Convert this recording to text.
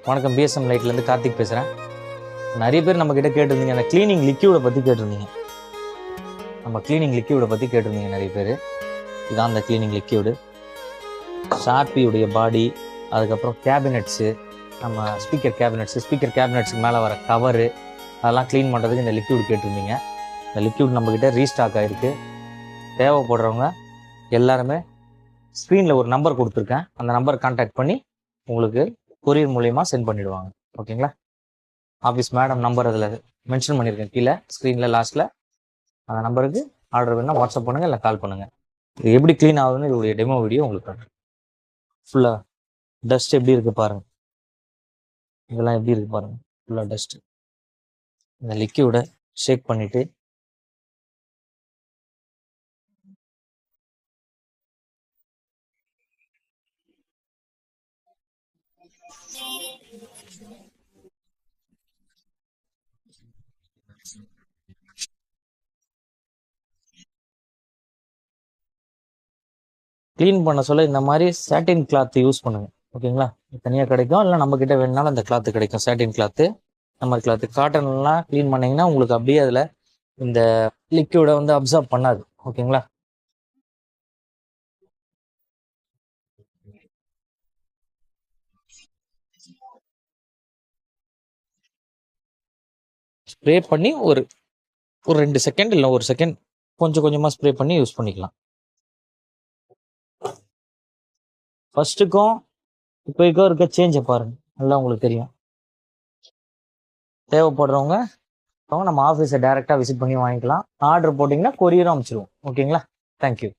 வணக்கம், பிஎஸ்எம் லைட்லேருந்து கார்த்திக் பேசுகிறேன். நிறைய பேர் நம்மக்கிட்ட கேட்டிருந்தீங்க, அந்த க்ளீனிங் லிக்யூடை பற்றி கேட்டிருந்தீங்க. நிறைய பேர். இதான் அந்த க்ளீனிங் லிக்யூடு. ஷார்பியுடைய பாடி, அதுக்கப்புறம் கேபினெட்ஸு, நம்ம ஸ்பீக்கர் கேபினெட்ஸுக்கு மேலே வர கவரு, அதெல்லாம் க்ளீன் பண்ணுறதுக்கு இந்த லிக்யூடு கேட்டிருந்தீங்க. இந்த லிக்யூட் நம்மக்கிட்ட ரீஸ்டாக் ஆகிருக்கு. தேவைப்படுறவங்க எல்லாருமே ஸ்க்ரீனில் ஒரு நம்பர் கொடுத்துருக்கேன், அந்த நம்பரை கான்டாக்ட் பண்ணி உங்களுக்கு கொரியர் மூலயமா சென்ட் பண்ணிடுவாங்க. ஓகேங்களா? ஆஃபீஸ் மேடம் நம்பர் அதில் மென்ஷன் பண்ணியிருக்கேன் கீழே ஸ்க்ரீனில் லாஸ்ட்டில். அந்த நம்பருக்கு ஆர்டர் வேணால் வாட்ஸ்அப் பண்ணுங்கள், இல்லை கால் பண்ணுங்கள். இது எப்படி க்ளீன் ஆகுதுன்னு இதோடைய டெமோ வீடியோ உங்களுக்கு காட்டுறேன். ஃபுல்லாக டஸ்ட் எப்படி இருக்குது பாருங்கள். இதெல்லாம் எப்படி இருக்குது பாருங்கள், ஃபுல்லாக டஸ்ட்டு. இந்த லிக்யூடை ஷேக் பண்ணிவிட்டு க்ளீன் பண்ண சொல்ல இந்த மாதிரி சாட்டின் கிளாத் யூஸ் பண்ணுங்க. ஓகேங்களா? தனியாக கிடைக்கும், இல்லை நம்ம கிட்ட வேணுனாலும் அந்த கிளாத்து கிடைக்கும். சாட்டின் கிளாத்து, நம்ம கிளாத்து. காட்டன்லாம் க்ளீன் பண்ணிங்கன்னா உங்களுக்கு அப்படியே அதில் இந்த லிக்யூடை வந்து அப்சார்ப் பண்ணாது. ஓகேங்களா? ஸ்ப்ரே பண்ணி ஒரு 2 செகண்ட் இல்லை 1 செகண்ட் கொஞ்சம் கொஞ்சமாக ஸ்ப்ரே பண்ணி யூஸ் பண்ணிக்கலாம். ஃபர்ஸ்ட்டுக்கும் இப்போ இருக்க சேஞ்சை பாருங்க, நல்லா உங்களுக்கு தெரியும். தேவைப்படுறவங்க நம்ம ஆஃபீஸை டைரெக்டாக விசிட் பண்ணி வாங்கிக்கலாம். ஆர்டர் போட்டிங்கன்னா கொரியரும் அனுப்பிச்சிடுவோம். ஓகேங்களா? தேங்க்யூ.